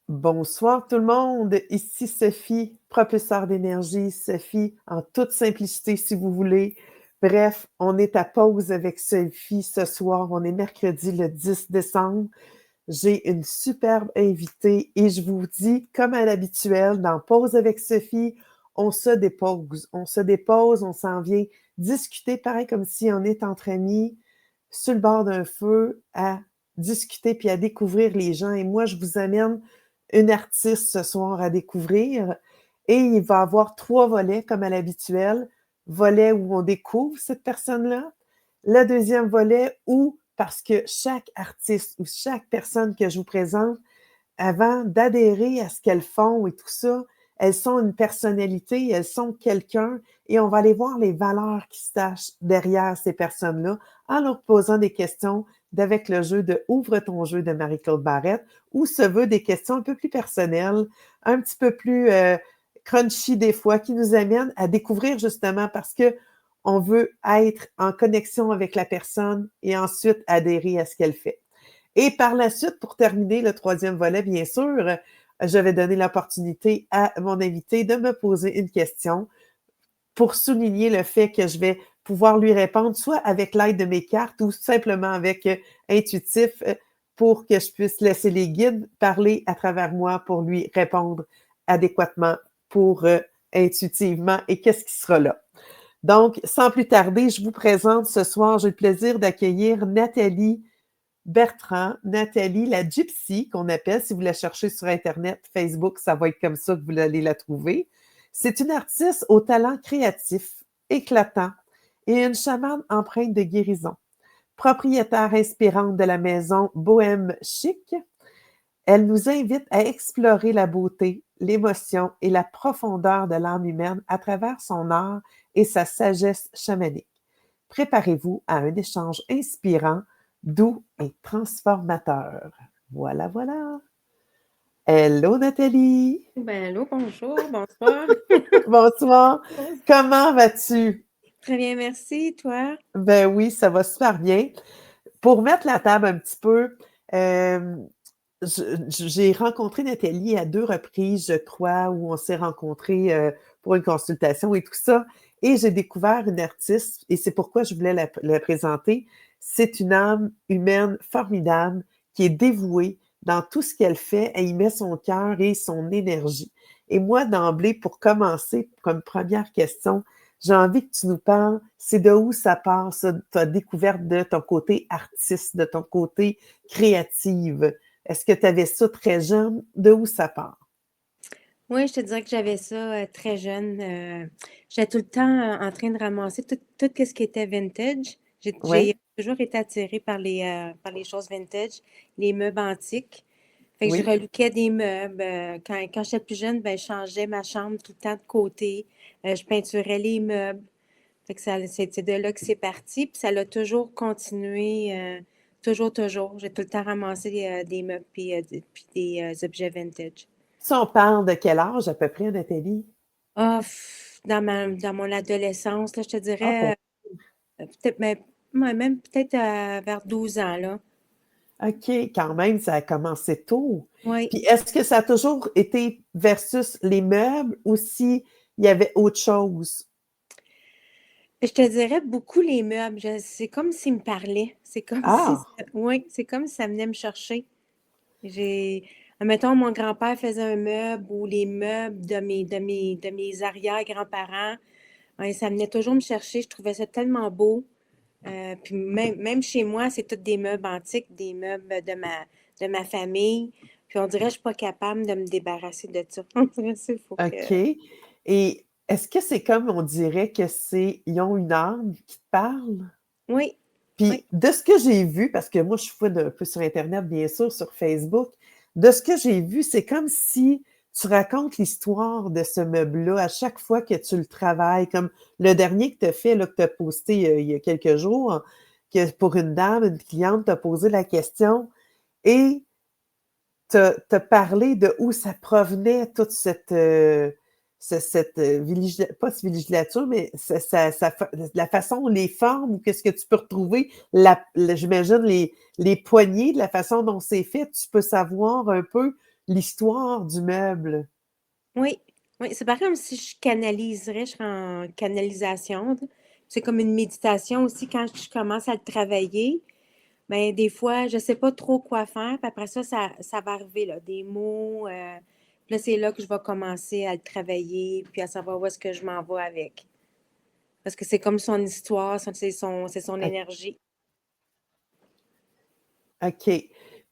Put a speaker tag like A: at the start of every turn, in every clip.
A: Bonsoir tout le monde, ici Sophie, propulseur d'énergie, Sophie en toute simplicité si vous voulez. Bref, on est à pause avec Sophie ce soir, on est mercredi le 10 décembre. J'ai une superbe invitée et je vous dis, comme à l'habituel, dans Pause avec Sophie, on s'en vient discuter, pareil comme si on est entre amis, sur le bord d'un feu, à discuter puis à découvrir les gens. Et moi, je vous amène une artiste ce soir à découvrir. Et il va y avoir 3 volets, comme à l'habituel. Volet où on découvre cette personne-là. Le deuxième volet où, parce que chaque artiste ou chaque personne que je vous présente, avant d'adhérer à ce qu'elles font et tout ça, elles sont une personnalité, elles sont quelqu'un et on va aller voir les valeurs qui se cachent derrière ces personnes-là en leur posant des questions d'avec le jeu de Ouvre ton jeu de Marie-Claude Barrette où se veut des questions un peu plus personnelles, un petit peu plus crunchy des fois, qui nous amènent à découvrir justement parce que on veut être en connexion avec la personne et ensuite adhérer à ce qu'elle fait. Et par la suite, pour terminer le troisième volet, bien sûr, je vais donner l'opportunité à mon invité de me poser une question pour souligner le fait que je vais pouvoir lui répondre, soit avec l'aide de mes cartes ou simplement avec Intuitif, pour que je puisse laisser les guides parler à travers moi pour lui répondre adéquatement pour intuitivement et qu'est-ce qui sera là. Donc, sans plus tarder, je vous présente ce soir, j'ai le plaisir d'accueillir Nathalie Bertrand, Nathalie, la Gypsy, qu'on appelle, si vous la cherchez sur Internet, Facebook, ça va être comme ça que vous allez la trouver. C'est une artiste au talent créatif, éclatant et une chamane empreinte de guérison. Propriétaire inspirante de la maison Bohème Chic, elle nous invite à explorer la beauté, l'émotion et la profondeur de l'âme humaine à travers son art et sa sagesse chamanique. Préparez-vous à un échange inspirant, doux et transformateur. Voilà, voilà. Hello Nathalie.
B: Ben, allô, bonjour, bonsoir.
A: Bonsoir. Comment vas-tu?
B: Très bien, merci. Toi?
A: Ben oui, ça va super bien. Pour mettre la table un petit peu, euh, j'ai rencontré Nathalie à 2 reprises, je crois, où on s'est rencontrés pour une consultation et tout ça. Et j'ai découvert une artiste, et c'est pourquoi je voulais la présenter. C'est une âme humaine formidable qui est dévouée dans tout ce qu'elle fait. Elle y met son cœur et son énergie. Et moi, d'emblée, pour commencer, comme première question, j'ai envie que tu nous parles, c'est de où ça part, ça, ta découverte de ton côté artiste, de ton côté créative. Est-ce que tu avais ça très jeune? De où ça part?
B: Oui, je te dirais que j'avais ça très jeune. J'étais tout le temps en train de ramasser tout ce qui était vintage. J'ai
A: Oui,
B: toujours été attirée par les choses vintage, les meubles antiques. Fait que je
A: oui.
B: relookais des meubles. Quand j'étais plus jeune, ben, je changeais ma chambre tout le temps de côté. Je peinturais les meubles. Fait que c'est de là que c'est parti. Puis ça l'a toujours continué, toujours. J'ai tout le temps ramassé des meubles puis des objets vintage.
A: Si on parle de quel âge à peu près, Nathalie?
B: Ah, dans mon adolescence, là, je te
A: Ah, bon.
B: dirais, peut-être, mais, ouais, même peut-être vers 12 ans, là.
A: OK, quand même, ça a commencé tôt.
B: Oui.
A: Puis est-ce que ça a toujours été versus les meubles ou si il y avait autre chose?
B: Je te dirais beaucoup les meubles. C'est comme s'ils me parlaient. C'est comme si,
A: Ah,
B: oui, c'est comme si ça venait me chercher. Admettons, mon grand-père faisait un meuble ou les meubles de mes arrière-grands-parents. Ouais, ça venait toujours me chercher. Je trouvais ça tellement beau. Puis même chez moi, c'est tous des meubles antiques, des meubles de ma famille. Puis on dirait que je suis pas capable de me débarrasser de ça. On dirait qu'il faut que...
A: OK. Et est-ce que c'est comme on dirait que ils ont une âme qui te parle?
B: Oui, oui.
A: Puis de ce que j'ai vu, parce que moi je fouine un peu sur Internet, bien sûr, sur Facebook, de ce que j'ai vu, c'est comme si tu racontes l'histoire de ce meuble-là à chaque fois que tu le travailles, comme le dernier que tu as fait, là, que tu as posté il y a quelques jours, que pour une dame, une cliente t'a posé la question et t'as parlé de où ça provenait, toute cette, pas cette vigilature, mais la façon, les formes, ou qu'est-ce que tu peux retrouver, j'imagine les poignées, de la façon dont c'est fait, tu peux savoir un peu l'histoire du meuble.
B: Oui, oui, c'est pareil comme si je canaliserais, je serais en canalisation, là. C'est comme une méditation aussi quand je commence à le travailler. Ben, des fois, je sais pas trop quoi faire, puis après ça va arriver, là, des mots. Puis là, c'est là que je vais commencer à le travailler, puis à savoir où est-ce que je m'en vais avec. Parce que c'est comme son histoire, c'est son
A: O
B: énergie.
A: OK.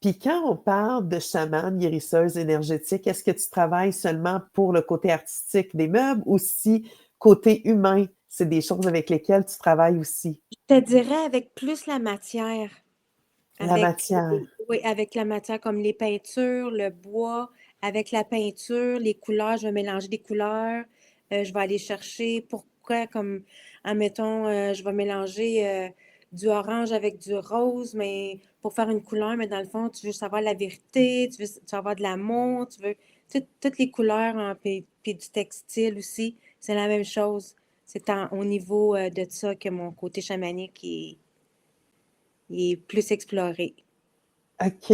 A: Puis quand on parle de chamane, guérisseuse énergétique, est-ce que tu travailles seulement pour le côté artistique des meubles ou si côté humain, c'est des choses avec lesquelles tu travailles aussi?
B: Je te dirais avec plus la matière.
A: La
B: Avec,
A: matière.
B: oui, avec la matière comme les peintures, le bois, avec la peinture, les couleurs, je vais mélanger des couleurs. Je vais aller chercher pourquoi, comme, admettons, je vais mélanger du orange avec du rose, mais pour faire une couleur, mais dans le fond, tu veux savoir la vérité, tu veux avoir de l'amour, tu veux toutes les couleurs, hein, puis du textile aussi, c'est la même chose. Au niveau de ça que mon côté chamanique il est plus exploré.
A: OK.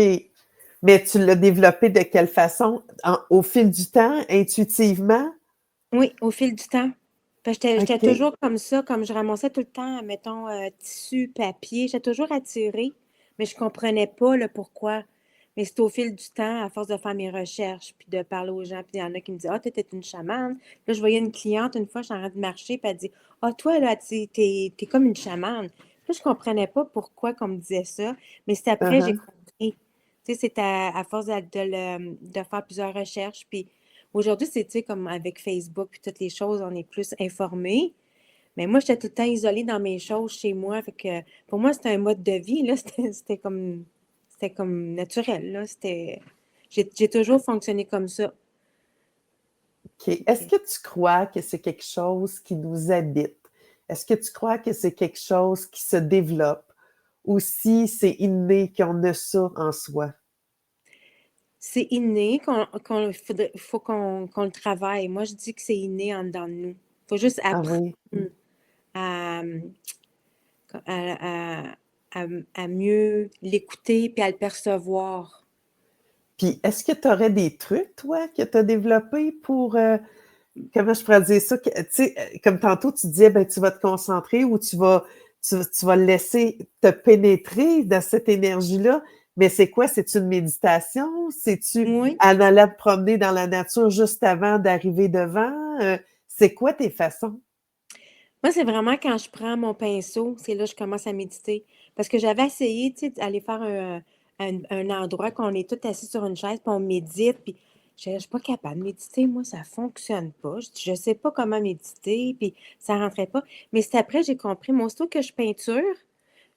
A: Mais tu l'as développé de quelle façon? Au fil du temps, intuitivement?
B: Oui, au fil du temps. Parce que j'étais
A: OK.
B: toujours comme ça, comme je ramassais tout le temps, mettons, tissu, papier, j'étais toujours attirée, mais je comprenais pas le pourquoi. Mais c'est au fil du temps, à force de faire mes recherches, puis de parler aux gens, puis il y en a qui me disent, ah, t'étais une chamane. Là, je voyais une cliente une fois, je suis en train de marcher, puis elle dit, ah, toi, là, t'es comme une chamane. Là, je comprenais pas pourquoi qu'on me disait ça, mais c'est après, j'ai
A: Uh-huh.
B: compris. Tu sais, c'est à force de faire plusieurs recherches, puis aujourd'hui, c'est, tu sais, comme avec Facebook puis toutes les choses, on est plus informés. Mais moi, j'étais tout le temps isolée dans mes choses chez moi. Fait que pour moi, c'était un mode de vie, là. C'était comme naturel, là. J'ai toujours fonctionné comme ça.
A: OK. Est-ce que tu crois que c'est quelque chose qui nous habite? Est-ce que tu crois que c'est quelque chose qui se développe ou si c'est inné qu'on a ça en soi?
B: C'est inné faut qu'on le travaille. Moi, je dis que c'est inné en dedans de nous. Faut juste
A: Ah
B: apprendre
A: oui.
B: à, à, à, à mieux l'écouter puis à le percevoir.
A: Puis est-ce que tu aurais des trucs, toi, que tu as développés pour, comment je pourrais dire ça? Tu sais, comme tantôt, tu disais, ben, tu vas te concentrer ou tu vas laisser te pénétrer dans cette énergie-là. Mais c'est quoi? C'est une méditation? C'est-tu
B: Oui.
A: en allant te promener dans la nature juste avant d'arriver devant? C'est quoi tes façons?
B: Moi, c'est vraiment quand je prends mon pinceau, c'est là que je commence à méditer. Parce que j'avais essayé, tu sais, d'aller faire un endroit qu'on est tous assis sur une chaise, puis on médite, puis je suis pas capable de méditer, moi, ça fonctionne pas. Je sais pas comment méditer, puis ça rentrait pas. Mais c'est après, j'ai compris, moi, aussitôt que je peinture,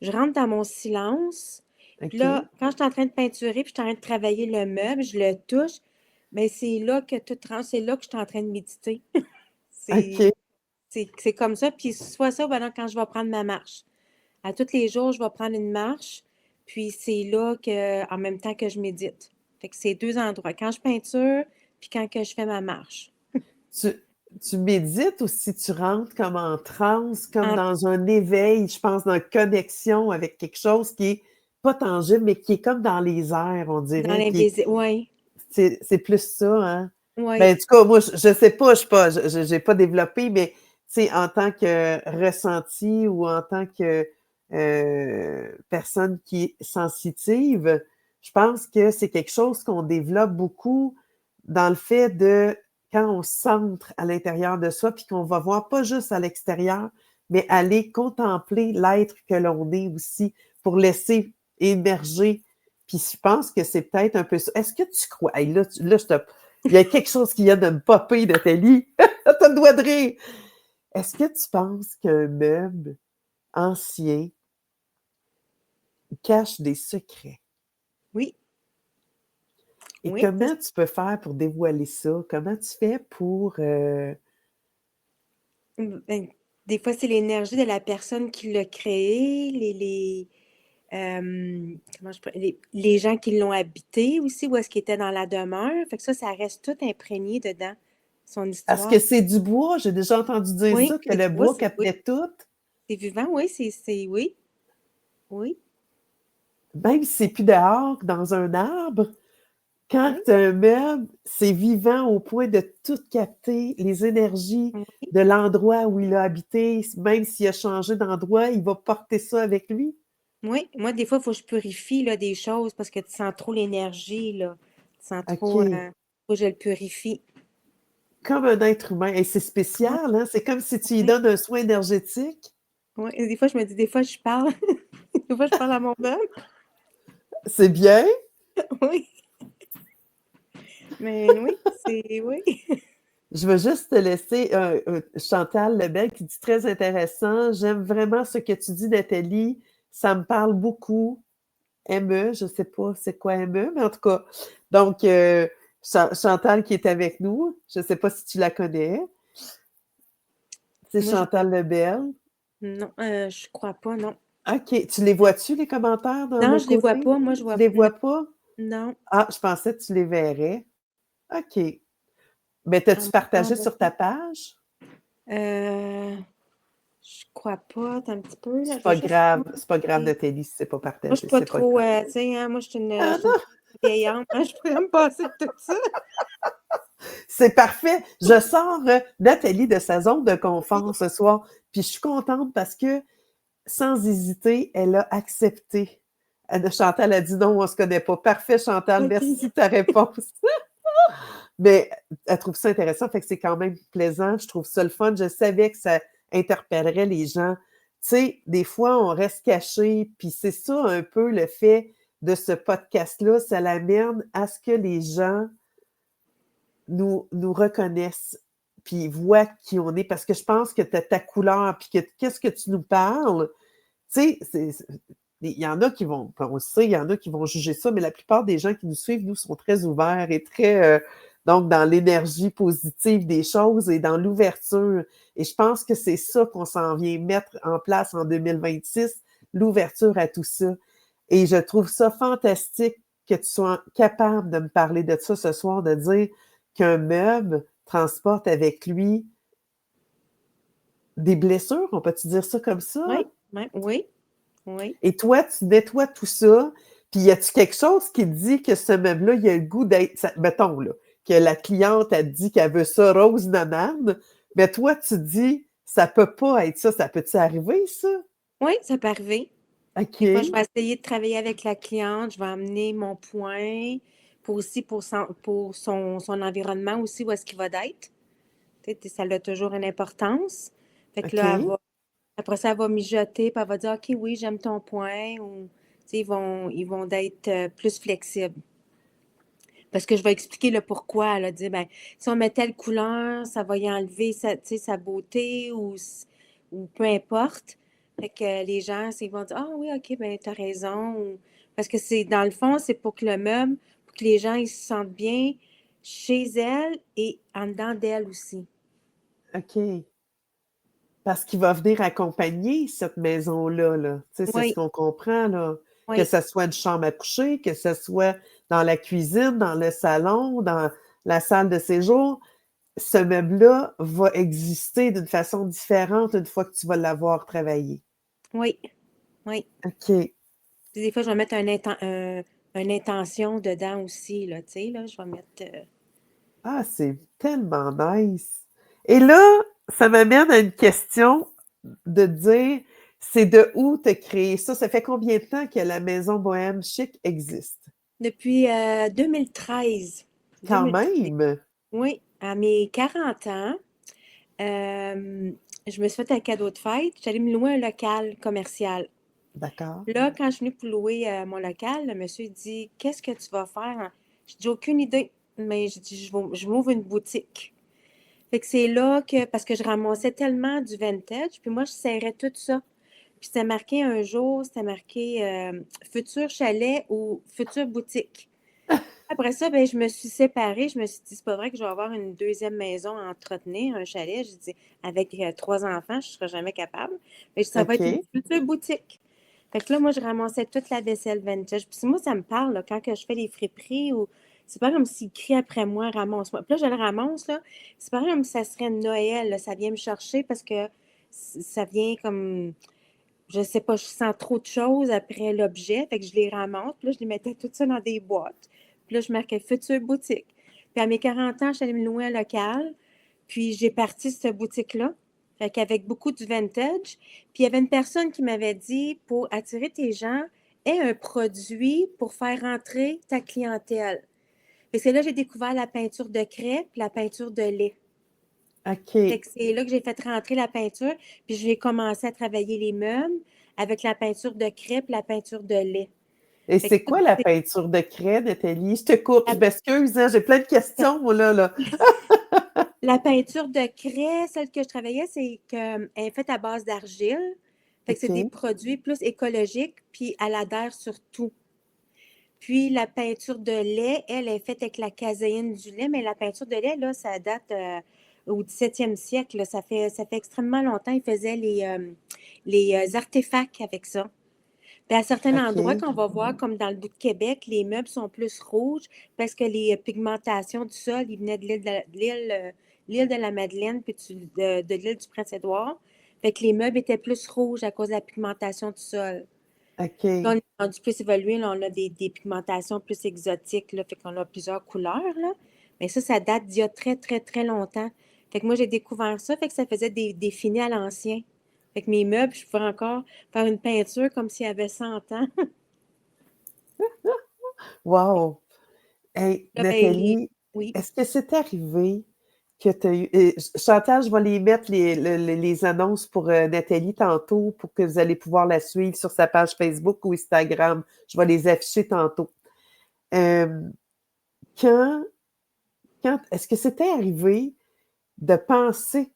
B: je rentre dans mon silence, puis là,
A: OK.
B: quand je suis en train de peinturer, puis je suis en train de travailler le meuble, je le touche, mais c'est là que tout rentre, c'est là que je suis en train de méditer. C'est
A: OK.
B: c'est comme ça. Puis soit ça, ben là, quand je vais prendre ma marche. À tous les jours, je vais prendre une marche. Puis c'est là que, en même temps que je médite. Fait que c'est deux endroits. Quand je peinture, puis quand que je fais ma marche.
A: Tu, tu médites ou si tu rentres comme en transe, comme
B: En-
A: dans un éveil, je pense, dans une connexion avec quelque chose qui est pas tangible, mais qui est comme dans les airs, on
B: dans
A: dirait,
B: l'invisible. Oui,
A: c'est plus ça, hein?
B: oui.
A: Ben, en tout cas, moi, je sais pas, j'ai pas développé, mais, tu sais, en tant que ressenti ou en tant que personne qui est sensitive, je pense que c'est quelque chose qu'on développe beaucoup dans le fait de quand on se centre à l'intérieur de soi, puis qu'on va voir pas juste à l'extérieur, mais aller contempler l'être que l'on est aussi pour laisser émerger. Puis je pense que c'est peut-être un peu ça. Est-ce que tu crois? Hey, là, il y a quelque chose qui vient de me popper, Nathalie. T'as le doigt de rire. Est-ce que tu penses qu'un meuble ancien cache des secrets?
B: Oui,
A: Et
B: oui.
A: comment tu peux faire pour dévoiler ça? Comment tu fais pour...
B: Ben, des fois, c'est l'énergie de la personne qui l'a créé, comment les gens qui l'ont habité aussi, où est-ce qu'ils étaient dans la demeure. Fait que ça reste tout imprégné dedans, son
A: Est-ce
B: histoire.
A: que c'est du bois? J'ai déjà entendu dire
B: Oui,
A: ça, que
B: c'est du
A: le
B: bois,
A: bois
B: oui,
A: captait tout.
B: c'est vivant, oui, oui, oui.
A: Même si c'est plus dehors que dans un arbre, Quand
B: Oui,
A: tu as un meuble, c'est vivant au point de tout capter, les énergies
B: oui,
A: de l'endroit où il a habité, même s'il a changé d'endroit, il va porter ça avec lui?
B: oui. Moi, des fois, il faut que je purifie là, des choses parce que tu sens trop l'énergie, là. Tu sens trop,
A: OK.
B: faut que je le purifie.
A: Comme un être humain et c'est
B: Oui,
A: spécial, hein? C'est comme si tu lui
B: oui,
A: donnes un soin énergétique.
B: oui. Et des fois, je me dis, des fois, je parle. Des fois, je parle à mon homme.
A: C'est bien.
B: Oui. Mais oui, c'est, oui.
A: Je veux juste te laisser, Chantal Lebel qui dit: «Très intéressant, j'aime vraiment ce que tu dis Nathalie, ça me parle beaucoup». ME, je sais pas c'est quoi ME, mais en tout cas, donc Chantal qui est avec nous, je sais pas si tu la connais, c'est
B: Moi, je vois.
A: Chantal Lebel.
B: Non, je crois pas, non.
A: OK, tu les vois-tu les commentaires dans
B: Non,
A: l'autre
B: je les vois
A: côté?
B: pas. Moi, je
A: Tu
B: vois.
A: les
B: Non,
A: vois pas?
B: non.
A: Ah, je pensais que tu les verrais. OK. Mais t'as-tu
B: Ah,
A: partagé
B: bah,
A: sur ta page?
B: euh, je crois pas. Attends un petit peu, là. Je vais juste
A: C'est pas grave
B: regarder.
A: Nathalie si c'est pas
B: Moi, je suis
A: partagé,
B: pas
A: c'est pas
B: trop,
A: grave.
B: tu sais, hein, moi,
A: Ah
B: je suis une
A: non,
B: vieillante, hein, je pourrais me passer de tout ça.
A: c'est parfait. Je sors Nathalie de sa zone de confort ce soir, puis je suis contente parce que sans hésiter, elle a accepté. Chantal a dit non, on se connaît pas. Parfait, Chantal,
B: OK.
A: merci de ta réponse. Mais elle trouve ça intéressant, fait que c'est quand même plaisant. Je trouve ça le fun. Je savais que ça interpellerait les gens. Tu sais, des fois, on reste caché, puis c'est ça un peu le fait de ce podcast-là, ça l'amène à ce que les gens nous reconnaissent, puis voient qui on est, parce que je pense que tu as ta couleur, puis que qu'est-ce que tu nous parles, tu sais, il y en a qui vont, on le sait, il y en a qui vont juger ça, mais la plupart des gens qui nous suivent, nous, sont très ouverts et très, donc, dans l'énergie positive des choses et dans l'ouverture. Et je pense que c'est ça qu'on s'en vient mettre en place en 2026, l'ouverture à tout ça. Et je trouve ça fantastique que tu sois capable de me parler de ça ce soir, de dire qu'un meuble transporte avec lui des blessures, on peut-tu dire ça comme ça?
B: Oui, oui, oui, oui.
A: Et toi, tu nettoies tout ça, puis y a-tu quelque chose qui dit que ce meuble-là, il a le goût d'être, mettons là, que la cliente a dit qu'elle veut ça rose nanane, mais toi, tu dis, ça peut pas être ça, ça peut-tu arriver, ça?
B: Oui, ça peut arriver. Des fois, je
A: OK,
B: vais essayer de travailler avec la cliente, je vais amener mon point pour aussi pour son environnement aussi, où est-ce qu'il va d'être. Tu sais, ça a toujours une importance. Fait que là,
A: OK,
B: après ça, elle va mijoter, puis elle va dire, OK, oui, j'aime ton point, ou, tu sais, ils vont être plus flexibles. Parce que je vais expliquer le pourquoi. Elle a dit, ben, si on met telle couleur, ça va y enlever sa, tu sais, sa beauté ou peu importe. Fait que les gens, ils vont dire, ah oui, OK, ben, t'as raison. Parce que c'est, dans le fond, c'est pour que le meuble, pour que les gens, ils se sentent bien chez elle et en dedans d'elle aussi.
A: OK. Parce qu'il va venir accompagner cette maison-là, là. Tu sais, c'est ce
B: Oui,
A: qu'on comprend, là. Que
B: oui,
A: ça soit une chambre à coucher, que ce soit dans la cuisine, dans le salon, dans la salle de séjour. Ce meuble-là va exister d'une façon différente une fois que tu vas l'avoir travaillé.
B: oui, oui.
A: OK.
B: Puis des fois, je vais mettre une intention dedans aussi, là, tu sais, là, je vais mettre...
A: Ah, c'est tellement nice. Et là, ça m'amène à une question de dire, c'est de où tu as créé ça? Ça fait combien de temps que la Maison Bohème Chic existe?
B: Depuis 2013.
A: Quand
B: 2013.
A: même!
B: Oui, à mes 40 ans, je me suis fait un cadeau de fête. J'allais me louer un local commercial.
A: D'accord.
B: Là, quand je suis venue pour louer mon local, le monsieur dit, qu'est-ce que tu vas faire? Je dis, aucune idée, mais je dis, je m'ouvre une boutique. Fait que c'est là que, parce que je ramassais tellement du vintage, puis moi, je serrais tout ça. Puis c'était marqué un jour, c'était marqué futur chalet ou future boutique. Après ça, ben, je me suis séparée. Je me suis dit, c'est pas vrai que je vais avoir une deuxième maison à entretenir, un chalet. J'ai dit, avec 3 enfants, je ne serai jamais capable. Mais ça va être une
A: OK.
B: future boutique. Fait que là, moi, je ramassais toute la vaisselle vintage. Puis moi, ça me parle, là, quand que je fais les friperies ou c'est pas comme s'il crie après moi, ramasse-moi. Puis là, je le ramasse, là. C'est pas comme si ça serait Noël, là. Ça vient me chercher parce que ça vient comme, je sais pas, je sens trop de choses après l'objet. Fait que je les ramasse. Puis là, je les mettais toutes ça dans des boîtes. Puis là, je marquais future boutique. Puis à mes 40 ans, je suis allée me louer un local. Puis j'ai parti cette boutique-là. Fait qu'avec beaucoup de vintage. Puis il y avait une personne qui m'avait dit, pour attirer tes gens, aie un produit pour faire rentrer ta clientèle. Fait que c'est là que j'ai découvert la peinture de craie puis la peinture de lait. Fait
A: OK.
B: que c'est là que j'ai fait rentrer la peinture, puis j'ai commencé à travailler les meubles avec la peinture de craie puis la peinture de lait.
A: Et
B: Fait que
A: c'est quoi la peinture de craie, Nathalie? Je te coupe, je
B: la,
A: m'excuse, hein, j'ai plein de questions, moi, là.
B: la peinture de craie, celle que je travaillais, elle est faite à base d'argile. Fait que c'est des
A: OK.
B: produits plus écologiques, puis elle adhère surtout. Puis la peinture de lait, elle est faite avec la caséine du lait, mais la peinture de lait, là, ça date au 17e siècle. Là. Ça fait extrêmement longtemps. Ils faisaient les artefacts avec ça. Puis à certains endroits
A: OK.
B: qu'on va voir, comme dans le bout de Québec, les meubles sont plus rouges parce que les pigmentations du sol, ils venaient de l'île de la Madeleine, puis de l'île du Prince-Édouard. Fait que les meubles étaient plus rouges à cause de la pigmentation du sol. Puis on
A: OK.
B: est rendu plus évolué, là, on a des pigmentations plus exotiques, là, fait qu'on a plusieurs couleurs, là. Mais ça date d'il y a très, très, très longtemps. Fait que moi, j'ai découvert ça, fait que ça faisait des finis à l'ancien. Fait que mes meubles, je pouvais encore faire une peinture comme s'il y avait 100 ans.
A: Wow! Hey,
B: Là, ben,
A: Nathalie,
B: oui.
A: est-ce que c'est arrivé que tu as eu. Chantal, je vais les mettre les annonces pour Nathalie tantôt pour que vous allez pouvoir la suivre sur sa page Facebook ou Instagram. Je vais les afficher tantôt. Euh, quand, est-ce que c'était arrivé de penser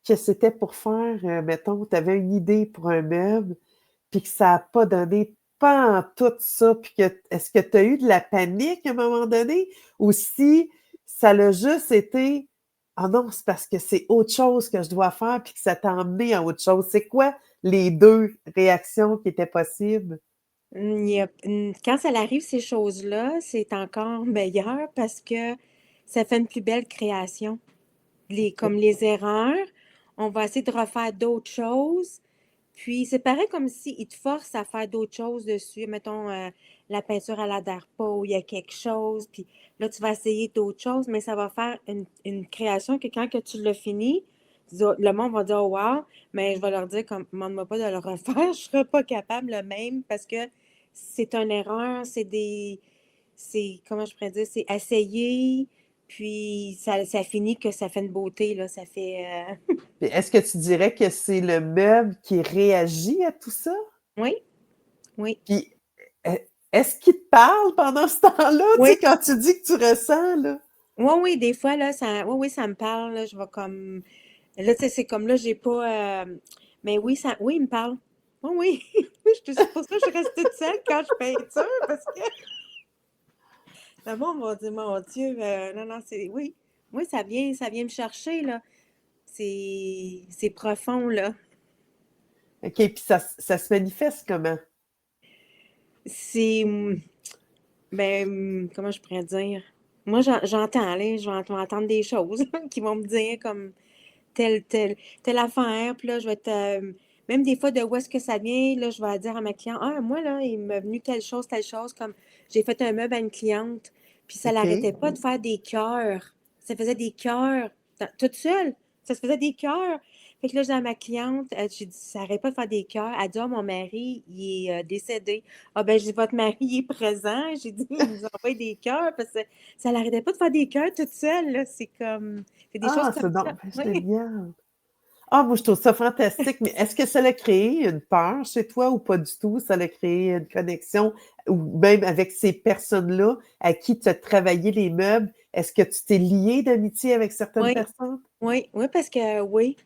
A: que c'était pour faire, mettons, tu avais une idée pour un meuble, puis que ça n'a pas donné pas en tout ça, puis que est-ce que tu as eu de la panique à un moment donné? Ou si ça l'a juste été ah non, c'est parce que c'est autre chose que je dois faire, puis que ça t'a emmené à autre chose. C'est quoi les deux réactions qui étaient possibles?
B: Quand ça arrive, ces choses-là, c'est encore meilleur parce que ça fait une plus belle création. Comme les erreurs, on va essayer de refaire d'autres choses. Puis c'est pareil comme s'ils te forcent à faire d'autres choses dessus. Mettons, la peinture à l'adhère pas ou il y a quelque chose. Puis là, tu vas essayer d'autres choses, mais ça va faire une création que quand que tu l'as fini, le monde va dire oh, wow, mais je vais leur dire comme demande-moi pas de le refaire, je serai pas capable le même parce que c'est une erreur, comment je pourrais dire, c'est essayer, puis ça finit que ça fait une beauté, là, ça fait,
A: Puis est-ce que tu dirais que c'est le meuble qui réagit à tout ça?
B: oui, oui,
A: Puis e- est-ce qu'il te parle pendant ce temps-là? Tu sais,
B: oui.
A: quand tu dis que tu ressens, là?
B: Oui, oui, des fois, là, oui, ça me parle, là, je vais comme, là, tu sais, c'est comme là, j'ai pas, mais oui, oui, il me parle. Oui, oui, c'est pour ça que je reste toute seule quand je peinture, parce que le monde va dire, mon Dieu, non, non, oui, ça vient me chercher, là, c'est profond, là.
A: OK, puis ça se manifeste comment?
B: C'est, comment je pourrais dire? Moi, j'entends, là, je vais entendre des choses qui vont me dire comme telle affaire, puis là, je vais être, même des fois, de où est-ce que ça vient, là, je vais dire à ma cliente, ah, moi, là, il m'est venu telle chose, comme j'ai fait un meuble à une cliente, puis ça l'arrêtait
A: OK.
B: pas de faire des cœurs. Ça faisait des cœurs, toute seule, ça se faisait des cœurs. Fait que là, j'ai dit à ma cliente, j'ai dit, ça arrête pas de faire des cœurs. Elle dit, ah, mon mari, il est décédé. Ah, ben, j'ai dit, votre mari, il est présent. J'ai dit, il nous envoie des cœurs, parce que ça l'arrêtait pas de faire des cœurs toute seule, là. C'est des choses
A: Ah,
B: comme
A: c'est
B: ça.
A: donc
B: Oui.
A: génial. Ah, moi, je trouve ça fantastique, mais est-ce que ça a créé une peur chez toi ou pas du tout? Ça a créé une connexion, ou même avec ces personnes-là à qui tu as travaillé les meubles? Est-ce que tu t'es lié d'amitié avec certaines
B: Oui,
A: personnes?
B: oui, oui, parce que oui,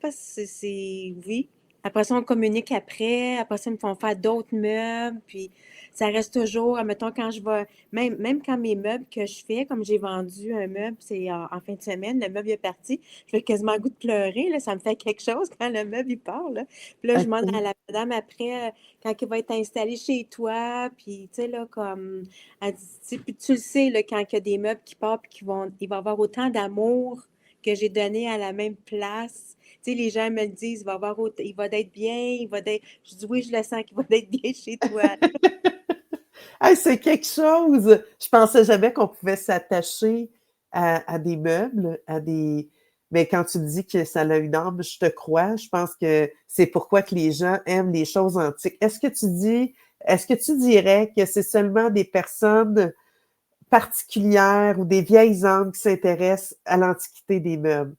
B: parce que oui. Après ça, on communique après ça, ils me font faire d'autres meubles, puis ça reste toujours, admettons, quand je vais, même quand mes meubles que je fais, comme j'ai vendu un meuble, c'est en fin de semaine, le meuble est parti, je vais quasiment le goût de pleurer, là, ça me fait quelque chose quand le meuble, il part, là. Puis là, je demande à
A: OK.
B: la madame après, quand il va être installé chez toi, puis tu sais, là, comme, elle dit, tu sais, puis tu le sais, là, quand il y a des meubles qui partent, puis il va y avoir autant d'amour que j'ai donné à la même place. Tu sais, les gens me le disent, il va être bien, je dis oui, je le sens qu'il va être bien chez toi.
A: Hey, c'est quelque chose! Je pensais jamais qu'on pouvait s'attacher à des meubles, à des... Mais quand tu me dis que ça a une âme, je te crois. Je pense que c'est pourquoi que les gens aiment les choses antiques. Est-ce que tu dirais que c'est seulement des personnes particulières ou des vieilles âmes qui s'intéressent à l'antiquité des meubles?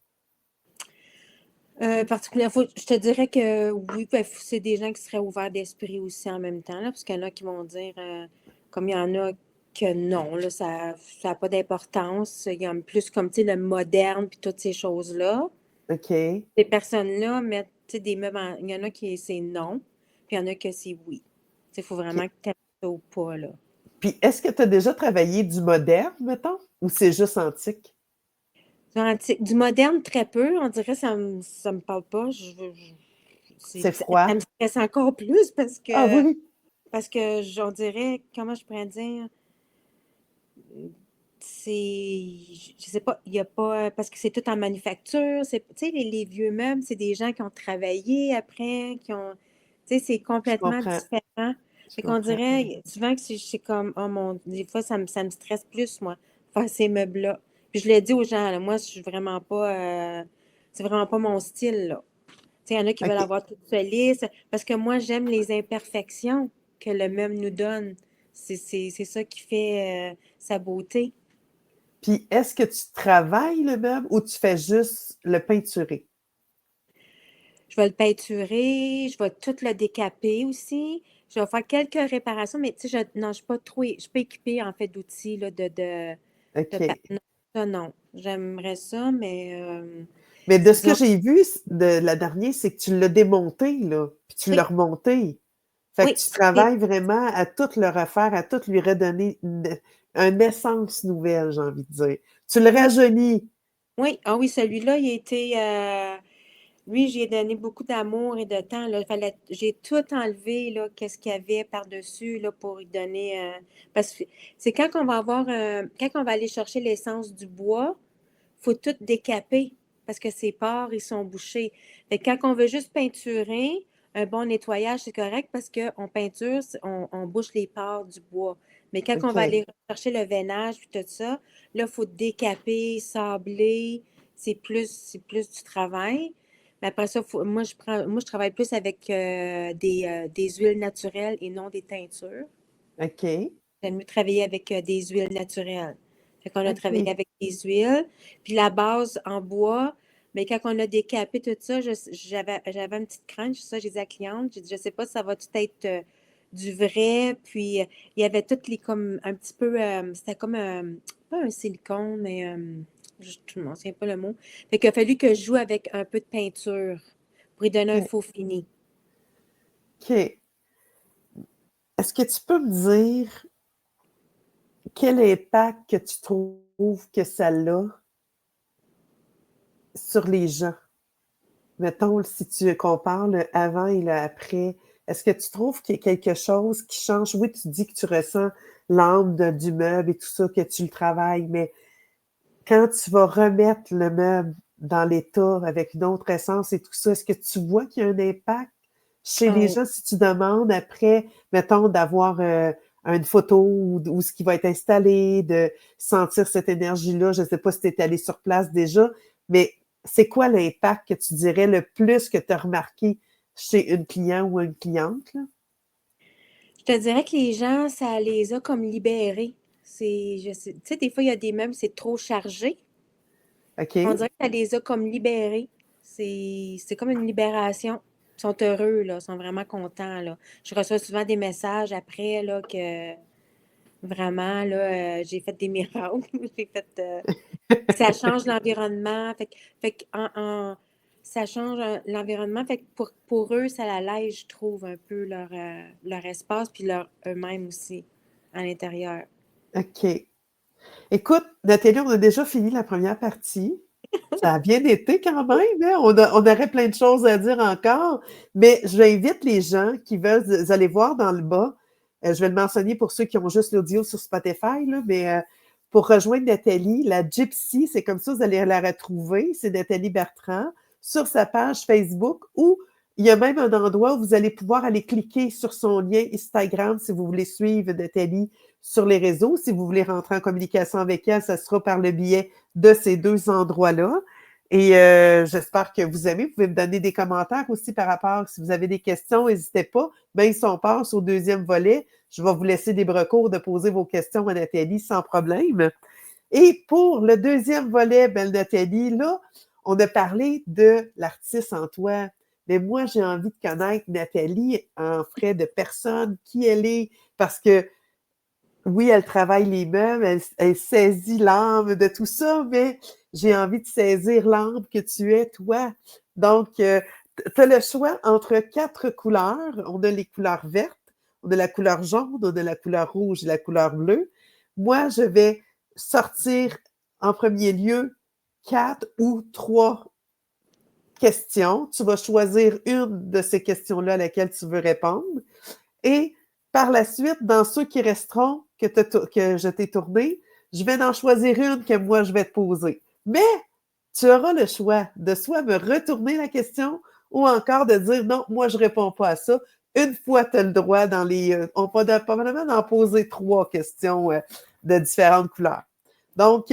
B: Particulièrement, je te dirais que oui, ben, c'est des gens qui seraient ouverts d'esprit aussi en même temps, là, parce qu'il y en a qui vont dire, comme il y en a que non, là, ça n'a pas d'importance. Il y a plus comme, tu sais, le moderne puis toutes ces choses-là.
A: OK.
B: Ces personnes-là mettent, tu sais, des meubles il y en a qui c'est non, puis il y en a que c'est oui. Tu sais, il faut
A: OK.
B: vraiment que tu aimes ça ou pas, là.
A: Puis, est-ce que tu as déjà travaillé du moderne, mettons, ou c'est juste antique?
B: Du moderne, très peu. On dirait que ça me parle pas.
A: C'est
B: Ça
A: froid?
B: me stresse encore plus
A: Ah oui?
B: parce que j'en dirais, comment je pourrais dire, je sais pas, il y a pas, parce que c'est tout en manufacture, tu sais, les vieux meubles, c'est des gens qui ont travaillé après, tu sais, c'est
A: Je
B: complètement
A: comprends,
B: différent.
A: je
B: Fait qu'on
A: comprends.
B: dirait, souvent que c'est comme, oh mon, des fois, ça me stresse plus, moi, faire ces meubles-là. Puis je le dis aux gens, là, moi, je suis vraiment pas, c'est vraiment pas mon style, là. Tu sais, il y en a qui veulent
A: OK.
B: avoir tout ça lisse, parce que moi, j'aime les imperfections que le meuble nous donne. C'est ça qui fait sa beauté.
A: Puis, est-ce que tu travailles le meuble ou tu fais juste le peinturer?
B: Je vais le peinturer, je vais tout le décaper aussi. Je vais faire quelques réparations, mais tu sais, non, je suis pas trop, je suis pas équipée en fait d'outils là,
A: OK.
B: non, ça non. J'aimerais ça, mais
A: Mais de ce que
B: disons,
A: j'ai vu de la dernière, c'est que tu l'as démonté, là, puis tu l'as
B: oui,
A: remonté. Fait que
B: oui,
A: tu travailles vraiment à tout le refaire, à tout lui redonner une essence nouvelle, j'ai envie de dire. Tu le
B: oui,
A: rajeunis.
B: oui. Ah oui, celui-là, il a été, lui, j'ai donné beaucoup d'amour et de temps. Là. J'ai tout enlevé, là, qu'est-ce qu'il y avait par-dessus, là, pour lui donner. Parce que c'est quand on va avoir, quand on va aller chercher l'essence du bois, faut tout décaper parce que ses pores, ils sont bouchés. Fait que quand on veut juste peinturer, un bon nettoyage, c'est correct parce qu'on peinture, on bouche les pores du bois. Mais quand on va
A: OK.
B: aller chercher le veinage puis tout ça, là, il faut décaper, sabler. C'est plus du travail. Mais après ça, moi, je travaille plus avec des huiles naturelles et non des teintures.
A: OK.
B: J'aime mieux travailler avec des huiles naturelles. Fait qu'on a travaillé
A: OK.
B: avec des huiles. Puis la base en bois, mais quand on a décapé tout ça, j'avais une petite crainte. Ça, j'ai dit à la cliente, j'ai dit, je sais pas si ça va tout être du vrai. Puis il y avait toutes les comme un petit peu, c'était comme pas un silicone, mais je ne m'en souviens pas le mot. Fait qu'il a fallu que je joue avec un peu de peinture pour y donner un
A: OK.
B: faux fini.
A: OK. Est-ce que tu peux me dire quel impact que tu trouves que ça a sur les gens? Mettons, si tu compares le avant et le après, est-ce que tu trouves qu'il y a quelque chose qui change? Oui, tu dis que tu ressens l'âme du meuble et tout ça, que tu le travailles, mais quand tu vas remettre le meuble dans l'état avec une autre essence et tout ça, est-ce que tu vois qu'il y a un impact chez les
B: Oh,
A: gens si tu demandes après, mettons, d'avoir une photo ou ce qui va être installé, de sentir cette énergie-là? Je ne sais pas si tu es allé sur place déjà, mais c'est quoi l'impact que tu dirais le plus que tu as remarqué chez une client ou une cliente, là?
B: je te dirais que les gens, ça les a comme libérés. Tu sais, des fois, il y a des meubles, c'est trop chargé. On
A: OK?
B: dirait que ça les a comme libérés. C'est comme une libération. Ils sont heureux, là. Ils sont vraiment contents, là. Je reçois souvent des messages après, là, que vraiment, là, j'ai fait des miracles. J'ai fait, ça change l'environnement. Fait que ça change l'environnement. Fait que pour eux, ça l'allège, je trouve, un peu leur espace, puis eux-mêmes aussi, à l'intérieur.
A: OK. Écoute, Nathalie, on a déjà fini la première partie. Ça a bien été quand même, hein? On aurait plein de choses à dire encore, mais j'invite les gens qui veulent, vous allez voir dans le bas, je vais le mentionner pour ceux qui ont juste l'audio sur Spotify, là, mais pour rejoindre Nathalie, la Gypsy, c'est comme ça, vous allez la retrouver, c'est Nathalie Bertrand, sur sa page Facebook ou il y a même un endroit où vous allez pouvoir aller cliquer sur son lien Instagram si vous voulez suivre Nathalie sur les réseaux. Si vous voulez rentrer en communication avec elle, ça sera par le biais de ces 2 endroits-là. Et j'espère que vous aimez. Vous pouvez me donner des commentaires aussi par rapport, si vous avez des questions, n'hésitez pas. Même si on passe au 2e volet, je vais vous laisser libre cours de poser vos questions à Nathalie sans problème. Et pour le 2e volet, belle Nathalie, là, on a parlé de l'artiste en toi. Mais moi, j'ai envie de connaître Nathalie en frais de personne, qui elle est, parce que oui, elle travaille les meubles, elle saisit l'âme de tout ça, mais j'ai envie de saisir l'âme que tu es, toi. Donc, tu as le choix entre 4 couleurs. On a les couleurs vertes, on a la couleur jaune, on a la couleur rouge et la couleur bleue. Moi, je vais sortir en premier lieu 4 ou 3 questions. Tu vas choisir une de ces questions-là à laquelle tu veux répondre. Et par la suite, dans ceux qui resteront que je t'ai tourné, je vais en choisir une que moi, je vais te poser. Mais tu auras le choix de soit me retourner la question ou encore de dire non, moi, je ne réponds pas à ça. Une fois, tu as le droit on peut probablement d'en poser 3 questions de différentes couleurs. Donc,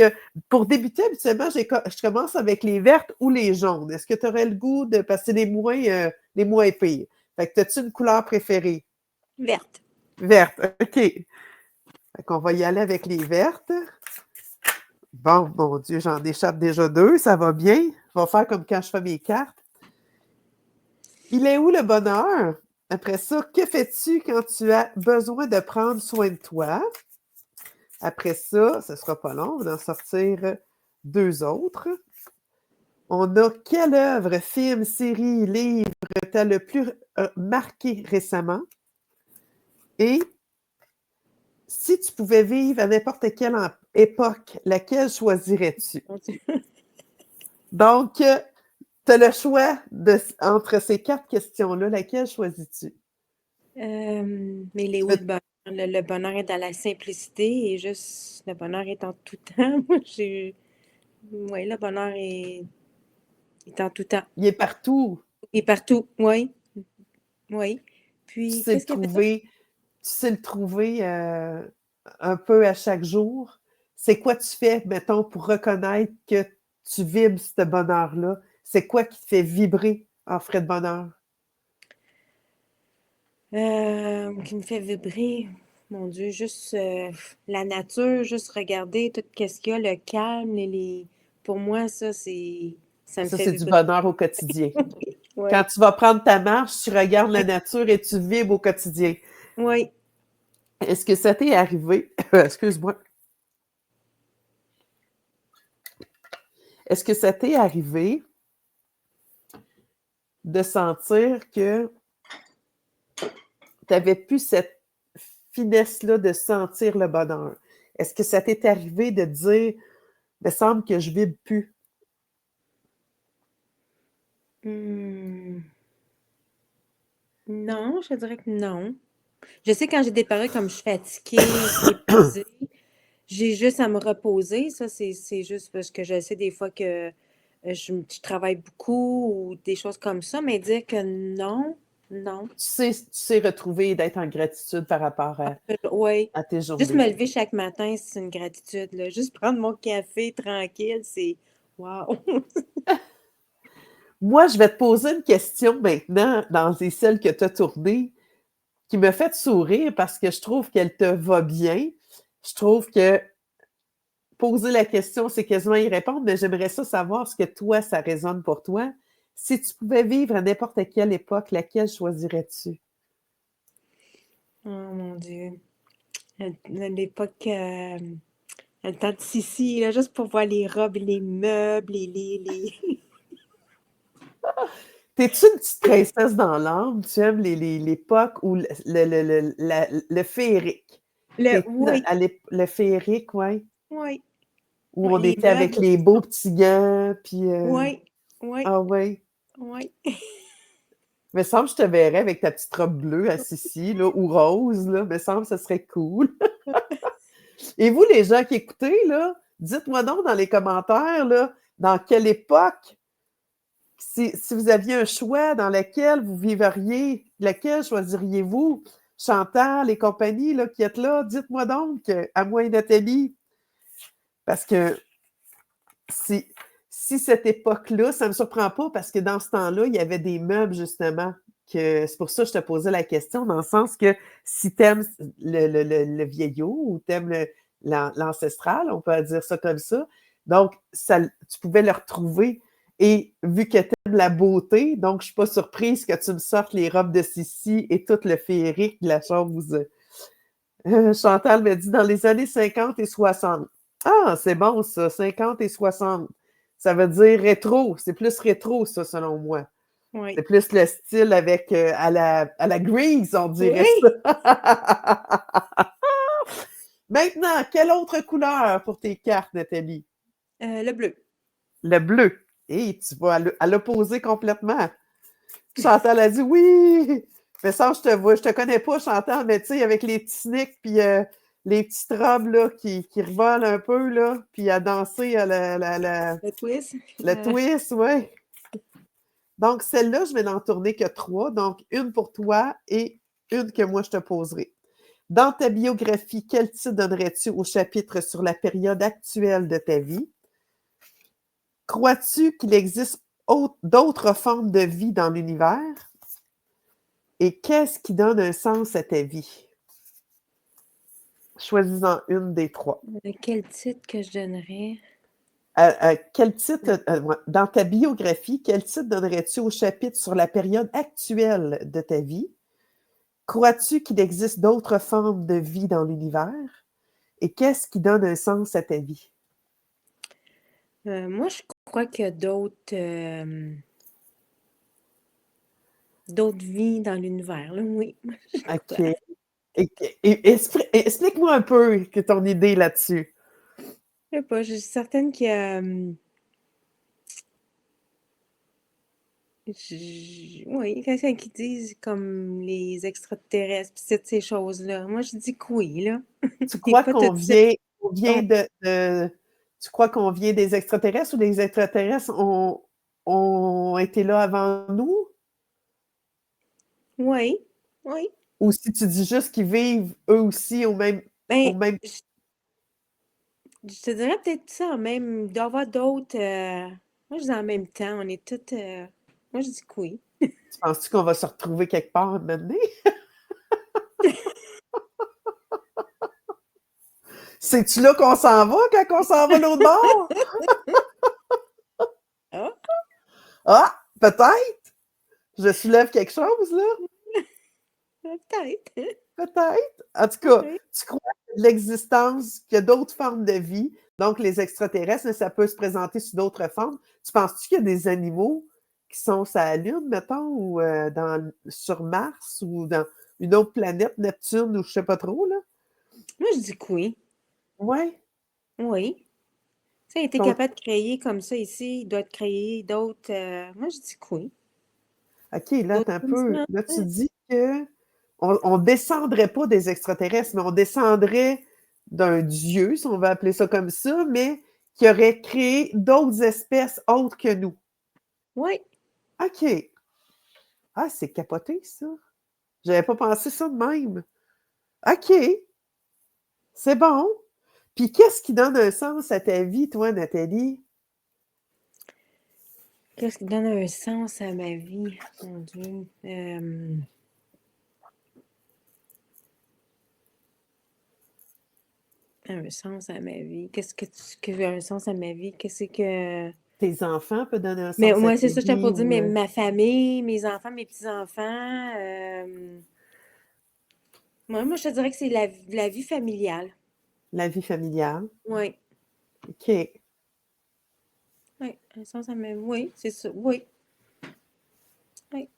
A: pour débuter, habituellement, je commence avec les vertes ou les jaunes. Est-ce que tu aurais le goût de passer les moins pires? Fait que as-tu une couleur préférée?
B: Verte.
A: Verte, OK. Fait qu'on va y aller avec les vertes. Bon, mon Dieu, j'en échappe déjà 2, ça va bien. Je vais faire comme quand je fais mes cartes. Il est où le bonheur? Après ça, que fais-tu quand tu as besoin de prendre soin de toi? Après ça, ce ne sera pas long, on va en sortir 2 autres. On a quelle œuvre, film, série, livre t'a le plus marqué récemment? Et si tu pouvais vivre à n'importe quelle époque, laquelle choisirais-tu? Donc, tu as le choix entre ces 4 questions-là, laquelle choisis-tu?
B: Mais il est où le bonheur? Le bonheur est dans la simplicité et juste le bonheur est en tout temps. Oui, le bonheur est en tout temps.
A: Il est partout.
B: Il est partout, oui. Oui.
A: Tu
B: Puis,
A: sais le
B: qu'est-ce qu'il y a fait?
A: trouver, un peu à chaque jour. C'est quoi tu fais, mettons, pour reconnaître que tu vibres ce bonheur-là? C'est quoi qui te fait vibrer en frais de bonheur?
B: Qui me fait vibrer. Mon Dieu, juste la nature, juste regarder tout ce qu'il y a, le calme, pour moi, ça me
A: Ça,
B: fait
A: c'est du
B: vibrer.
A: bonheur au quotidien. Quand
B: Oui,
A: tu vas prendre ta marche, tu regardes la nature et tu vibres au quotidien.
B: oui.
A: Est-ce que ça t'est arrivé? Excuse-moi. Est-ce que ça t'est arrivé de sentir que tu n'avais plus cette finesse-là de sentir le bonheur? Est-ce que ça t'est arrivé de dire, il me semble que je ne vibre plus?
B: Hmm. Non, je dirais que non. Je sais quand j'ai des périodes comme je suis fatiguée, épuisée, j'ai juste à me reposer. Ça, c'est juste parce que je sais des fois que je travaille beaucoup ou des choses comme ça, mais dire que non, non.
A: Tu sais retrouver d'être en gratitude par rapport
B: Oui.
A: à tes
B: Juste
A: journées.
B: me lever chaque matin, c'est une gratitude, là. Juste prendre mon café tranquille, c'est wow.
A: Moi, je vais te poser une question maintenant dans les celles que tu as tournées qui me fait sourire parce que je trouve qu'elle te va bien. Je trouve que poser la question, c'est quasiment y répondre, mais j'aimerais ça savoir ce que toi, ça résonne pour toi. Si tu pouvais vivre à n'importe quelle époque, laquelle choisirais-tu?
B: Oh mon Dieu. À l'époque, le temps de Sissi, là, juste pour voir les robes, les meubles, les...
A: T'es-tu une petite princesse dans l'âme? Tu aimes l'époque où le féerique?
B: Oui,
A: Le féerique, oui,
B: oui.
A: où
B: Ouais,
A: on
B: les
A: était avec
B: meubles
A: les
B: aussi.
A: beaux petits gants, puis
B: Oui, oui,
A: ah oui.
B: oui.
A: Me semble que je te verrais avec ta petite robe bleue à Sissi, là, ou rose, là. Me semble que ce serait cool. Et vous, les gens qui écoutez, là, dites-moi donc dans les commentaires, là, dans quelle époque Si vous aviez un choix dans lequel vous vivriez, lequel choisiriez-vous? Chantal et compagnie là, qui êtes là, dites-moi donc, à moi et Nathalie, parce que si cette époque-là, ça ne me surprend pas parce que dans ce temps-là, il y avait des meubles, justement, que c'est pour ça que je te posais la question, dans le sens que si tu aimes le vieillot ou tu aimes l'ancestral, on peut dire ça comme ça, donc tu pouvais le retrouver. Et vu que tu aimes la beauté, donc je ne suis pas surprise que tu me sortes les robes de Sissi et tout le féerique de la chose. Chantal me dit dans les années 50 et 60. Ah, c'est bon ça, 50 et 60. Ça veut dire rétro. C'est plus rétro, ça, selon moi.
B: Oui.
A: C'est plus le style avec à la Grease, on dirait
B: Oui.
A: ça. Maintenant, quelle autre couleur pour tes cartes, Nathalie?
B: Le bleu.
A: Le bleu. Et tu vas à l'opposé complètement. Chantal a dit oui. Mais ça, je te connais pas, Chantal, mais tu sais, avec les petits sneaks puis les petites robes là, qui revolent un peu, là, puis à danser à
B: Le twist.
A: le twist, oui. Donc, celle-là, je vais n'en tourner que 3. Donc, une pour toi et une que moi, je te poserai. Dans ta biographie, quel titre donnerais-tu au chapitre sur la période actuelle de ta vie? Crois-tu qu'il existe d'autres formes de vie dans l'univers? Et qu'est-ce qui donne un sens à ta vie? Choisis-en une des 3.
B: Quel titre que je donnerais?
A: Quel titre, dans ta biographie, quel titre donnerais-tu au chapitre sur la période actuelle de ta vie? Crois-tu qu'il existe d'autres formes de vie dans l'univers? Et qu'est-ce qui donne un sens à ta vie?
B: Moi, je crois qu'il y a d'autres vies dans l'univers, là, oui.
A: OK. Explique-moi un peu ton idée là-dessus.
B: Je sais pas, je suis certaine qu'il y a... oui, quelqu'un qui dise comme les extraterrestres, pis toutes ces choses-là. Moi, je dis que oui, là.
A: Tu
B: Et
A: crois
B: pas
A: qu'on
B: tout ça.
A: vient tu crois qu'on vient des extraterrestres ou les extraterrestres ont été là avant nous?
B: Oui, oui.
A: Ou si tu dis juste qu'ils vivent eux aussi
B: Ben,
A: au même.
B: je te dirais peut-être ça, même, il doit y avoir d'autres... moi, je dis en même temps, on est toutes... moi, je dis que oui.
A: Tu penses-tu qu'on va se retrouver quelque part maintenant? C'est-tu là qu'on s'en va quand on s'en va l'autre bord?
B: Ah,
A: Ah, peut-être. Je soulève quelque chose, là.
B: peut-être.
A: Peut-être. En tout cas,
B: Oui.
A: tu crois qu'il y a de l'existence, qu'il y a d'autres formes de vie, donc les extraterrestres, mais ça peut se présenter sous d'autres formes. Tu penses-tu qu'il y a des animaux qui sont sur la Lune, mettons, ou sur Mars, ou dans une autre planète, Neptune, ou je sais pas trop, là?
B: Moi, je dis que oui.
A: Ouais.
B: Oui. Ça a été
A: Ton-
B: capable de créer comme ça ici, il doit être créé d'autres... moi, je dis que oui.
A: OK, là,
B: D'autres
A: attends un peu.
B: continents.
A: Là, tu dis que on descendrait pas des extraterrestres, mais on descendrait d'un dieu, si on va appeler ça comme ça, mais qui aurait créé d'autres espèces autres que nous.
B: Oui.
A: OK. Ah, c'est capoté, ça. J'avais pas pensé ça de même. OK, c'est bon. Puis qu'est-ce qui donne un sens à ta vie, toi, Nathalie?
B: Qu'est-ce qui donne un sens à ma vie? Mon Dieu. Un sens à ma vie. Qu'est-ce que un sens à ma vie? Qu'est-ce que...
A: Tes enfants peuvent donner un
B: Mais
A: sens à
B: moi,
A: ta
B: c'est ça, j'étais
A: vie
B: pour dire,
A: ou
B: mais ma famille, mes enfants, mes petits-enfants. Moi, je te dirais que c'est la vie familiale.
A: la vie familiale.
B: Oui.
A: OK.
B: Oui. Un sens à ma vie. Oui, c'est ça. Oui. Oui.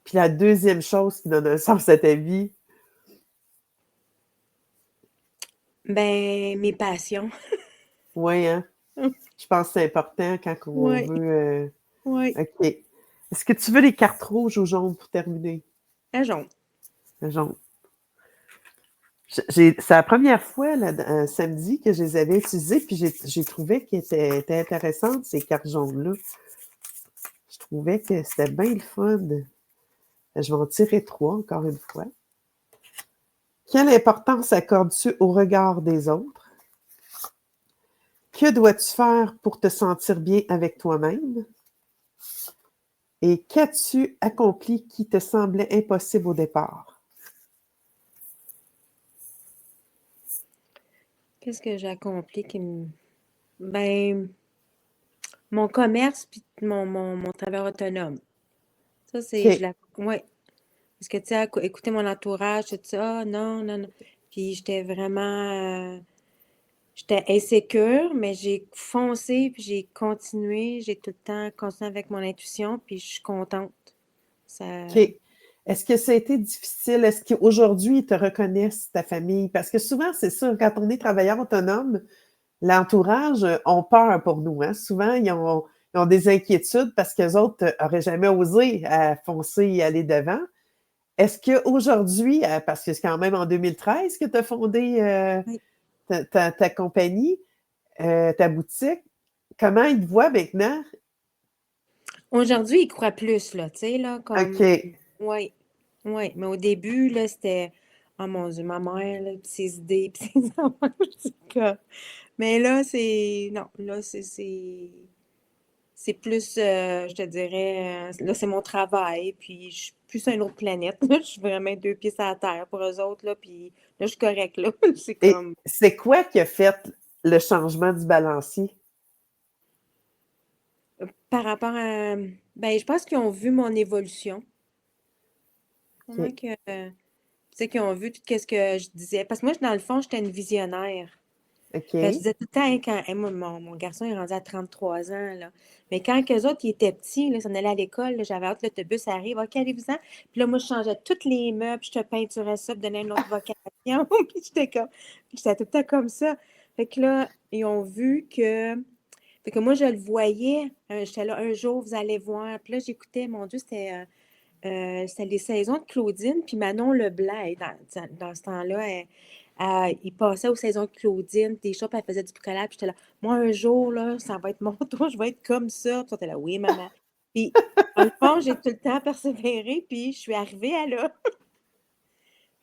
A: Puis la deuxième chose qui donne un sens à ta vie,
B: Ben, mes passions.
A: oui, hein? Je pense que c'est important quand on
B: Oui.
A: veut.
B: Oui.
A: OK. Est-ce que tu veux les cartes rouges ou jaunes pour terminer?
B: Un jaune.
A: Le jaune. C'est la première fois là, samedi que je les avais utilisées, puis j'ai trouvé qu'elles étaient intéressantes, ces cartes jaunes-là. trouvais que c'était bien le fun. Je vais en tirer 3, encore une fois. Quelle importance accordes-tu au regard des autres? Que dois-tu faire pour te sentir bien avec toi-même? Et qu'as-tu accompli qui te semblait impossible au départ?
B: Qu'est-ce que j'ai accompli qui me... Ben, mon commerce puis mon travail autonome. Ça, c'est...
A: OK.
B: Ouais. Parce que, tu sais, écouter mon entourage, tout ça, ah, non, non, non. Puis j'étais vraiment... j'étais insécure, mais j'ai foncé, puis j'ai continué. J'ai tout le temps continué avec mon intuition, puis je suis contente. Ça...
A: OK. Est-ce que ça a été difficile? Est-ce qu'aujourd'hui, ils te reconnaissent, ta famille? Parce que souvent, c'est ça, quand on est travailleur autonome, l'entourage ont peur pour nous. Hein? Souvent, ils ont des inquiétudes parce qu'eux autres n'auraient jamais osé foncer et aller devant. Est-ce qu'aujourd'hui, parce que c'est quand même en 2013 que tu as fondé
B: Oui.
A: ta compagnie, ta boutique, comment ils te voient maintenant?
B: Aujourd'hui, ils croient plus, là, tu sais, là, comme...
A: OK.
B: Oui, oui. Mais au début, là, c'était... Oh mon Dieu, ma mère, là, puis ses idées, puis ses affaires, je sais pas. Mais là, c'est... Non, là, c'est plus, je te dirais, là, c'est mon travail, puis je suis plus sur une autre planète. Là, je suis vraiment deux pieds sur la terre pour eux autres, là, puis là, je suis correcte, là. C'est
A: Et
B: comme...
A: c'est quoi qui a fait le changement du balancier?
B: Par rapport à... Ben, je pense qu'ils ont vu mon évolution. Comment
A: OK.
B: que... tu sais, qu'ils ont vu tout ce que je disais. Parce que moi, dans le fond, j'étais une visionnaire. Fait que je
A: OK.
B: disais tout le temps, hein, quand moi, mon garçon est rendu à 33 ans, là. Mais quand eux autres, ils étaient petits, là, ils s'en allaient à l'école, là, j'avais hâte que l'autobus arrive. OK, allez-vous-en. Puis là, moi, je changeais tous les meubles, je te peinturais ça, pour donner une autre vocation. Puis j'étais comme, puis j'étais tout le temps comme ça. Fait que là, ils ont vu que, fait que moi, je le voyais. J'étais là, un jour, vous allez voir. Puis là, j'écoutais, mon Dieu, c'était les saisons de Claudine, puis Manon Leblanc, dans ce temps-là, il passait aux saisons de Claudine, des shows, puis elle faisait du bricolage, puis j'étais là, moi, un jour, là, ça va être mon tour, je vais être comme ça. Puis j'étais là, oui, maman. Puis, dans le fond, j'ai tout le temps persévéré, puis je suis arrivée à là.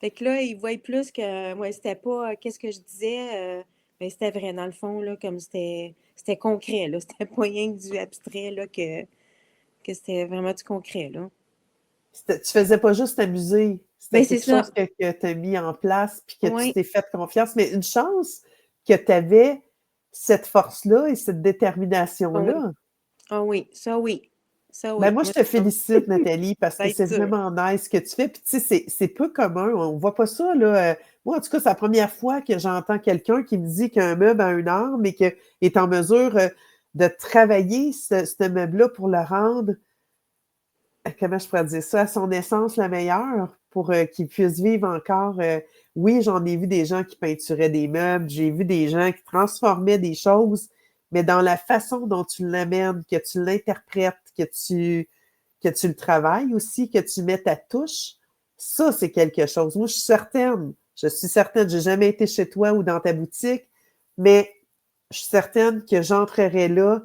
B: Fait que là, ils voyaient plus que, moi, c'était pas, qu'est-ce que je disais, mais c'était vrai, dans le fond, là, comme c'était concret, là. C'était pas rien que du abstrait, là, que c'était vraiment du concret, là.
A: Tu faisais pas juste t'amuser, c'était
B: Ben, c'est
A: quelque chose
B: ça.
A: que tu as mis en place puis que tu
B: Oui.
A: t'es fait confiance. Mais une chance que tu avais cette force-là et cette
B: Ah oui.
A: détermination-là.
B: Ah oui, ça oui. Ça
A: Ben
B: oui.
A: moi, je
B: Moi,
A: te félicite, Nathalie, parce
B: ça
A: que
B: être
A: c'est
B: sûr.
A: vraiment nice ce que tu fais. Puis tu sais, c'est peu commun. On voit pas ça, là. Moi, en tout cas, c'est la première fois que j'entends quelqu'un qui me dit qu'un meuble a un art, mais qu'il est en mesure de travailler ce meuble-là pour le rendre comment je pourrais dire ça, à son essence la meilleure pour qu'il puisse vivre encore. Oui, j'en ai vu des gens qui peinturaient des meubles, j'ai vu des gens qui transformaient des choses, mais dans la façon dont tu l'amènes, que tu l'interprètes, que tu le travailles aussi, que tu mets ta touche, ça, c'est quelque chose. Moi, je suis certaine, j'ai jamais été chez toi ou dans ta boutique, mais je suis certaine que j'entrerais là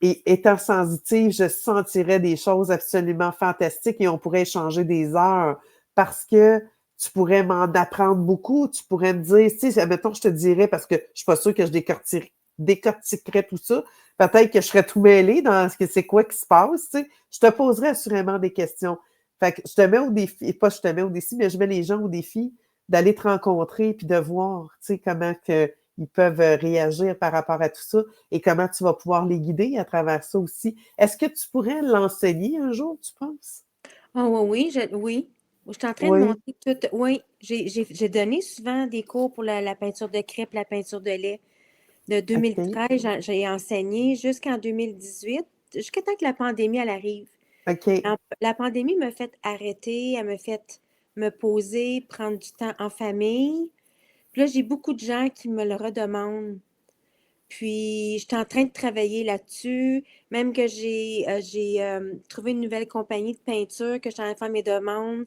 A: et étant sensitive, je sentirais des choses absolument fantastiques et on pourrait échanger des heures parce que tu pourrais m'en apprendre beaucoup. Tu pourrais me dire, tu sais, admettons, je te dirais, parce que je suis pas sûre que je décortiquerais tout ça. Peut-être que je serais tout mêlée dans ce que c'est quoi qui se passe, tu sais. Je te poserais assurément des questions. Fait que je te mets au défi, pas je te mets au défi, mais je mets les gens au défi d'aller te rencontrer puis de voir, tu sais, comment que ils peuvent réagir par rapport à tout ça et comment tu vas pouvoir les guider à travers ça aussi. Est-ce que tu pourrais l'enseigner un jour, tu penses?
B: Ah oui, oui, oui. Je suis en train de
A: Oui,
B: monter tout. Oui, j'ai donné souvent des cours pour la peinture de crêpes, la peinture de lait. De
A: OK,
B: 2013, j'ai enseigné jusqu'en 2018, jusqu'à temps que la pandémie elle arrive.
A: OK,
B: La pandémie m'a fait arrêter, elle m'a fait me poser, prendre du temps en famille. Puis là, j'ai beaucoup de gens qui me le redemandent. Puis, j'étais en train de travailler là-dessus, même que j'ai trouvé une nouvelle compagnie de peinture que je suis en train de faire mes demandes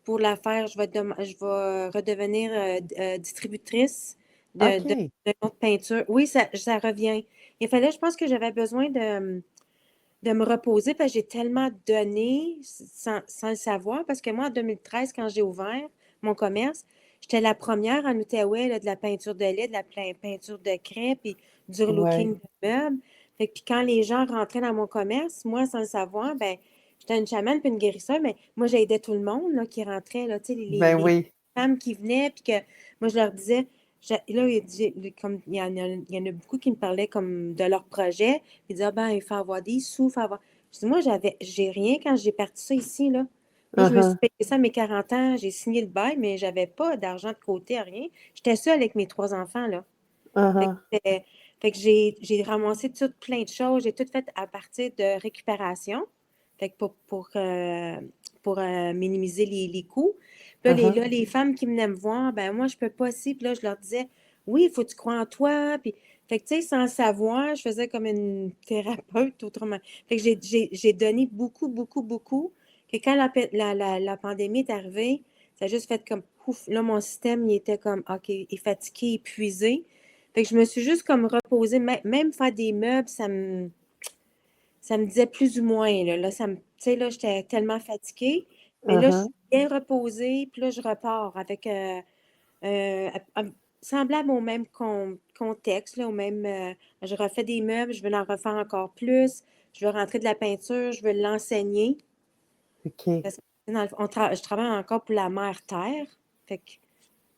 B: pour la faire. Je vais redevenir distributrice
A: OK.
B: de notre peinture. Oui, ça revient. Il fallait, je pense que j'avais besoin de de me reposer parce que j'ai tellement donné sans le savoir. Parce que moi, en 2013, quand j'ai ouvert mon commerce, j'étais la première en Outaouais, là, de la peinture de lait, de la peinture de craie, puis du relooking
A: Ouais,
B: de meubles. Fait que, puis quand les gens rentraient dans mon commerce, moi, sans le savoir, ben, j'étais une chamane puis une guérisseuse, mais moi, j'aidais tout le monde là, qui rentrait, là, tu sais,
A: ben
B: les
A: oui,
B: femmes qui venaient, puis que moi, je leur disais, là, comme, il y en a beaucoup qui me parlaient comme de leur projet. Ils disaient, ah ben, il faut avoir des sous, il faut avoir. Je dis, moi, j'ai rien quand j'ai parti ça ici, là. Moi, je me suis
A: uh-huh,
B: payé ça à mes 40 ans, j'ai signé le bail, mais j'avais pas d'argent de côté, rien. J'étais seule avec mes 3 enfants, là. Fait
A: uh-huh,
B: que, fait que j'ai ramassé tout plein de choses. J'ai tout fait à partir de récupération. Fait que pour minimiser les coûts. Puis
A: uh-huh.
B: là, les femmes qui venaient me voir, ben moi, je peux pas si. Puis là, je leur disais, oui, il faut que tu crois en toi. Puis, fait que, tu sais, sans le savoir, je faisais comme une thérapeute, autrement. Fait que j'ai donné beaucoup, beaucoup, beaucoup. Que quand la pandémie est arrivée, ça a juste fait comme, pouf, là, mon système, il était comme, OK, il est fatigué, épuisé. Fait que je me suis juste comme reposée. Même faire des meubles, ça me disait plus ou moins, là. Là, tu sais, là, j'étais tellement fatiguée. Mais là, je
A: Uh-huh.
B: suis bien reposée, puis là, je repars avec euh, semblable au même contexte, là, je refais des meubles, je veux en refaire encore plus, je veux rentrer de la peinture, je veux l'enseigner.
A: OK.
B: Parce que dans le fond, je travaille encore pour la mère Terre. Fait que,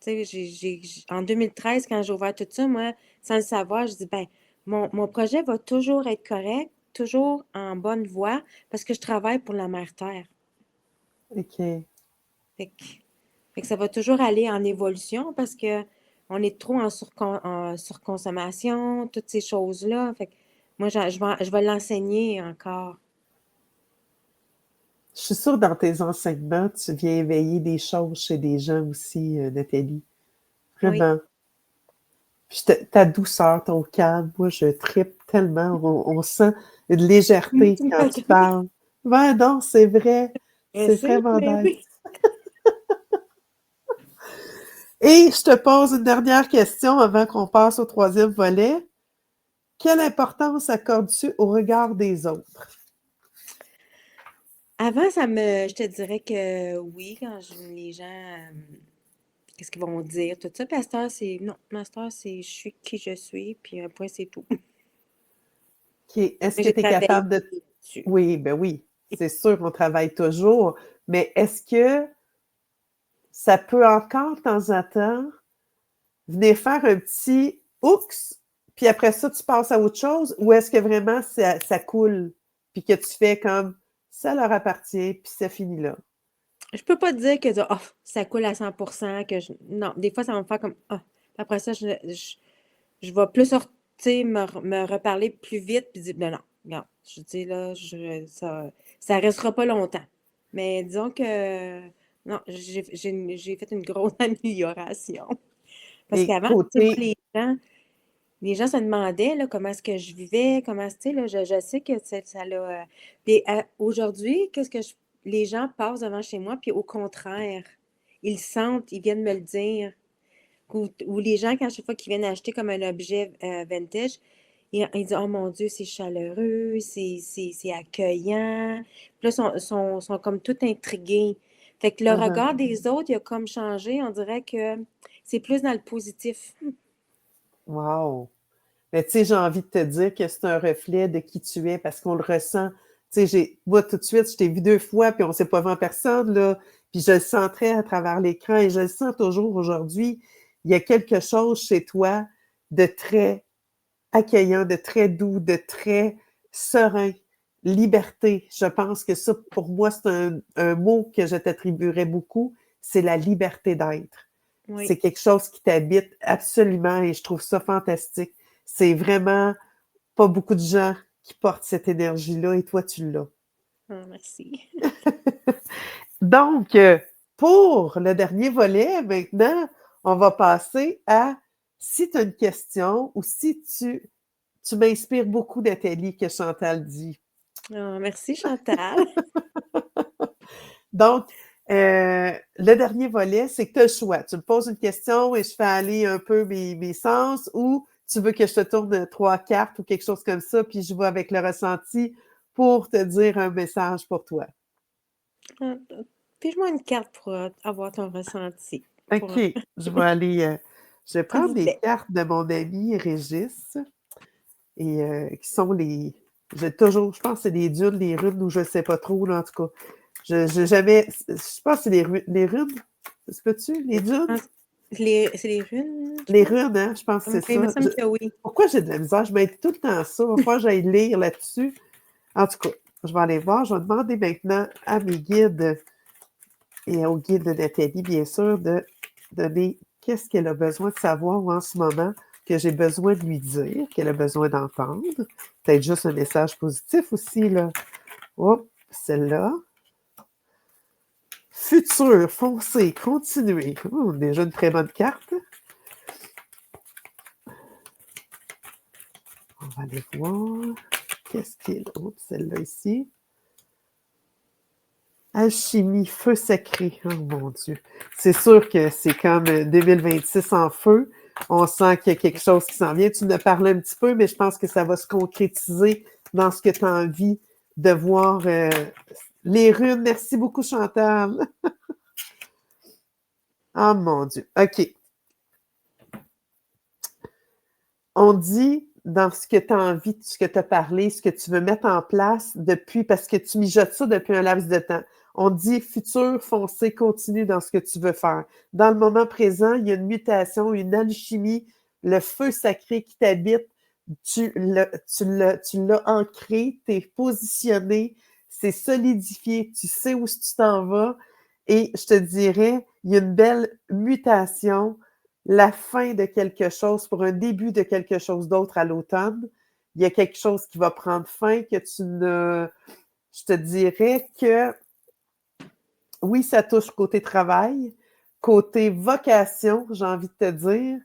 B: tu sais, en 2013, quand j'ai ouvert tout ça, moi, sans le savoir, je dis, ben, mon projet va toujours être correct, toujours en bonne voie, parce que je travaille pour la mère Terre.
A: OK.
B: Fait que, fait que ça va toujours aller en évolution parce que on est trop en surconsommation, toutes ces choses-là. Fait que moi, je vais l'enseigner encore.
A: Je suis sûre dans tes enseignements, tu viens éveiller des choses chez des gens aussi, Nathalie.
B: Oui.
A: Vraiment. Puis ta douceur, ton calme, moi, je tripe tellement. On sent une légèreté
B: Tu me
A: quand tu
B: pardonnes?
A: parles. Ouais, non, c'est vrai.
B: Je
A: C'est
B: sais,
A: vraiment
B: mais
A: nice.
B: oui.
A: Et je te pose une dernière question avant qu'on passe au troisième volet. Quelle importance accordes-tu au regard des autres?
B: Avant, je te dirais que oui, les gens, qu'est-ce qu'ils vont dire, tout ça. Pasteur, non, Pasteur, je suis qui je suis, puis un point, c'est tout.
A: OK. Est-ce
B: Mais
A: que
B: j'ai
A: tu es
B: travaillé
A: capable de...
B: dessus.
A: Oui, ben oui, c'est sûr, on travaille toujours, mais est-ce que ça peut encore, de temps en temps, venir faire un petit oups, puis après ça, tu passes à autre chose, ou est-ce que vraiment ça coule, puis que tu fais comme ça leur appartient, puis c'est fini là?
B: Je peux pas te dire que oh, ça coule à 100%, non, des fois, ça va me faire comme, ah. Après ça, je vais plus, tu sais, me reparler plus vite, puis dire, ben non, regarde, je dis là, ça restera pas longtemps. Mais disons que, non, j'ai fait une grosse amélioration. Parce
A: Et
B: qu'avant, tu sais, moi,
A: côté,
B: les gens se demandaient, là, comment est-ce que je vivais, tu sais, là, je sais que ça l'a. Puis aujourd'hui, les gens passent devant chez moi, puis au contraire, ils sentent, ils viennent me le dire. Ou les gens, quand chaque fois qu'ils viennent acheter comme un objet vintage, ils disent, oh mon Dieu, c'est chaleureux, c'est accueillant. Puis là, sont comme tout intrigués. Fait que le
A: uh-huh.
B: regard des autres, il a comme changé. On dirait que c'est plus dans le positif.
A: Wow! Mais tu sais, j'ai envie de te dire que c'est un reflet de qui tu es parce qu'on le ressent. Tu sais, moi, tout de suite, je t'ai vu 2 fois, puis on s'est pas vu en personne, là. Puis je le sentais à travers l'écran et je le sens toujours aujourd'hui. Il y a quelque chose chez toi de très accueillant, de très doux, de très serein. Liberté. Je pense que ça, pour moi, c'est un mot que je t'attribuerais beaucoup. C'est la liberté d'être.
B: Oui.
A: C'est quelque chose qui t'habite absolument et je trouve ça fantastique. C'est vraiment pas beaucoup de gens qui portent cette énergie-là et toi, tu l'as.
B: Ah, merci.
A: Donc, pour le dernier volet, maintenant, on va passer à si tu as une question ou si tu m'inspires beaucoup, Nathalie, que Chantal dit.
B: Ah, merci, Chantal.
A: Donc, le dernier volet, c'est que tu as le choix. Tu me poses une question et je fais aller un peu mes sens ou tu veux que je te tourne 3 cartes ou quelque chose comme ça, puis je vois avec le ressenti pour te dire un message pour toi.
B: Fais-moi une carte pour avoir ton ressenti.
A: OK, je vais aller, je vais
B: S'il
A: prendre
B: vous
A: les
B: plaît.
A: cartes de mon ami Régis et qui sont les j'ai toujours je pense que c'est des dunes, des runes ou je ne sais pas trop, là, en tout cas. J'ai jamais je pense que c'est les runes? Ça se peut-tu? Les dunes?
B: C'est les runes, je
A: Les
B: pense?
A: runes, hein? Je pense que c'est
B: Il me
A: ça.
B: semble que oui.
A: Pourquoi j'ai de la misère? Je m'aide tout le temps ça. Il va falloir que j'aille lire là-dessus. En tout cas, je vais aller voir. Je vais demander maintenant à mes guides et au guide de Nathalie, bien sûr, de donner qu'est-ce qu'elle a besoin de savoir en ce moment, que j'ai besoin de lui dire, qu'elle a besoin d'entendre. Peut-être juste un message positif aussi, là. Hop, celle-là. Futur, foncez, continuez. Oh, déjà une très bonne carte. On va aller voir. Qu'est-ce qui est l'autre? Celle-là ici. Alchimie, feu sacré. Oh mon Dieu. C'est sûr que c'est comme 2026 en feu. On sent qu'il y a quelque chose qui s'en vient. Tu en as parlé un petit peu, mais je pense que ça va se concrétiser dans ce que tu as envie de voir. Les runes, merci beaucoup, Chantal. Oh mon Dieu. OK. On dit dans ce que tu as envie, ce que tu as parlé, ce que tu veux mettre en place depuis, parce que tu mijotes ça depuis un laps de temps. On dit futur, foncé, continue dans ce que tu veux faire. Dans le moment présent, il y a une mutation, une alchimie, le feu sacré qui t'habite, tu l'as ancré, tu es positionné, c'est solidifié, tu sais où tu t'en vas. Et je te dirais, il y a une belle mutation, la fin de quelque chose pour un début de quelque chose d'autre à l'automne. Il y a quelque chose qui va prendre fin que tu ne... Je te dirais que oui, ça touche côté travail, côté vocation, j'ai envie de te dire,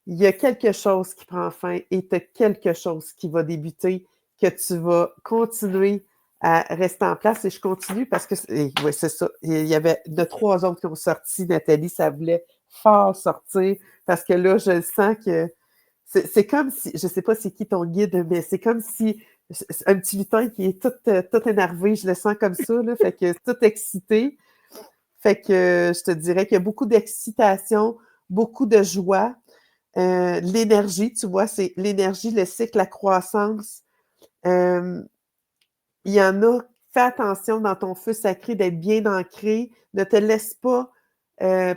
A: il y a quelque chose qui prend fin et tu as quelque chose qui va débuter, que tu vas continuer à rester en place. Et je continue parce que, oui, c'est ça. Il y avait de 3 autres qui ont sorti, Nathalie, ça voulait fort sortir parce que là, je sens que c'est comme si, je ne sais pas c'est qui ton guide, mais c'est comme si un petit lutin qui est tout énervé, je le sens comme ça, là, fait que tout excité. Fait que je te dirais qu'il y a beaucoup d'excitation, beaucoup de joie. L'énergie, tu vois, c'est l'énergie, le cycle, la croissance. Il y en a, fais attention dans ton feu sacré d'être bien ancré. Ne te laisse pas qu'il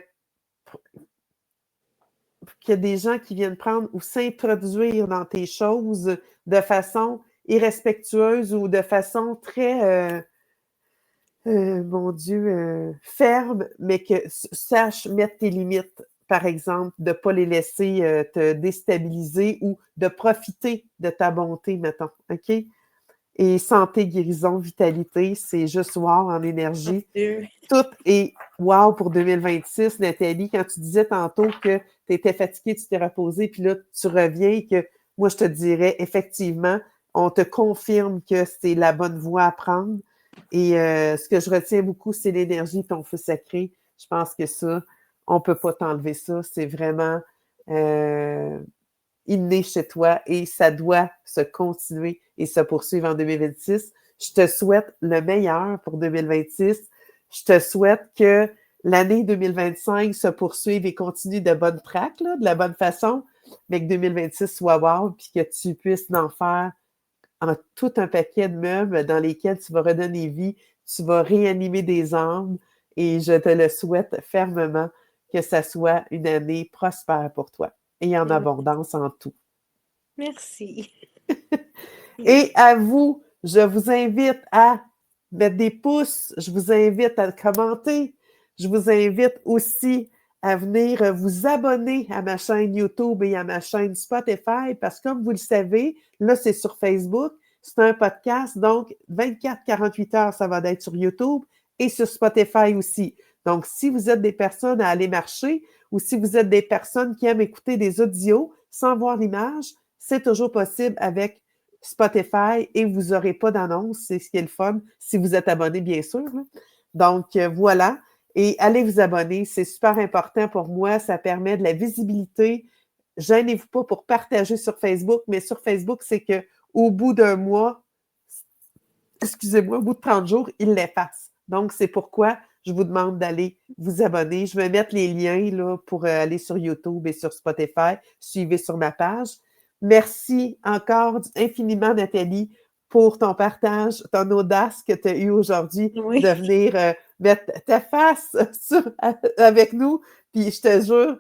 A: y a des gens qui viennent prendre ou s'introduire dans tes choses de façon irrespectueuse ou de façon très, mon Dieu, ferme, mais que sache mettre tes limites, par exemple, de ne pas les laisser te déstabiliser ou de profiter de ta bonté, mettons, OK? Et santé, guérison, vitalité, c'est juste wow en énergie. Tout est wow pour 2026. Nathalie, quand tu disais tantôt que tu étais fatiguée, tu t'es reposée, puis là, tu reviens et que moi, je te dirais, effectivement, on te confirme que c'est la bonne voie à prendre. Et ce que je retiens beaucoup, c'est l'énergie de ton feu sacré. Je pense que ça, on ne peut pas t'enlever ça. C'est vraiment inné chez toi et ça doit se continuer et se poursuivre en 2026. Je te souhaite le meilleur pour 2026. Je te souhaite que l'année 2025 se poursuive et continue de bonne track, là, de la bonne façon, mais que 2026 soit wow, puis que tu puisses en faire tout un paquet de meubles dans lesquels tu vas redonner vie, tu vas réanimer des âmes et je te le souhaite fermement que ça soit une année prospère pour toi et en abondance en tout.
B: Merci.
A: Et à vous, je vous invite à mettre des pouces, je vous invite à commenter, je vous invite aussi à venir vous abonner à ma chaîne YouTube et à ma chaîne Spotify parce que comme vous le savez, là c'est sur Facebook, c'est un podcast, donc 24-48 heures, ça va être sur YouTube et sur Spotify aussi. Donc, si vous êtes des personnes à aller marcher ou si vous êtes des personnes qui aiment écouter des audios sans voir l'image, c'est toujours possible avec Spotify et vous n'aurez pas d'annonce. C'est ce qui est le fun, si vous êtes abonné, bien sûr. Là. Donc, voilà. Et allez vous abonner, c'est super important pour moi. Ça permet de la visibilité. Gênez-vous pas pour partager sur Facebook, mais sur Facebook, c'est qu'au bout d'un mois, excusez-moi, au bout de 30 jours, il l'efface. Donc, c'est pourquoi je vous demande d'aller vous abonner. Je vais mettre les liens là, pour aller sur YouTube et sur Spotify. Suivez sur ma page. Merci encore infiniment, Nathalie, pour ton partage, ton audace que tu as eue aujourd'hui
B: Oui.
A: de venir mettre ta face avec nous. Puis je te jure,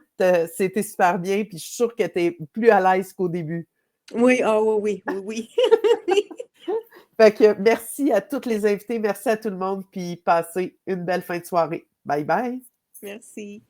A: c'était super bien. Puis je suis sûre que tu es plus à l'aise qu'au début.
B: Oui, ah oui, oui.
A: Fait que merci à toutes les invités, merci à tout le monde, puis passez une belle fin de soirée. Bye bye!
B: Merci.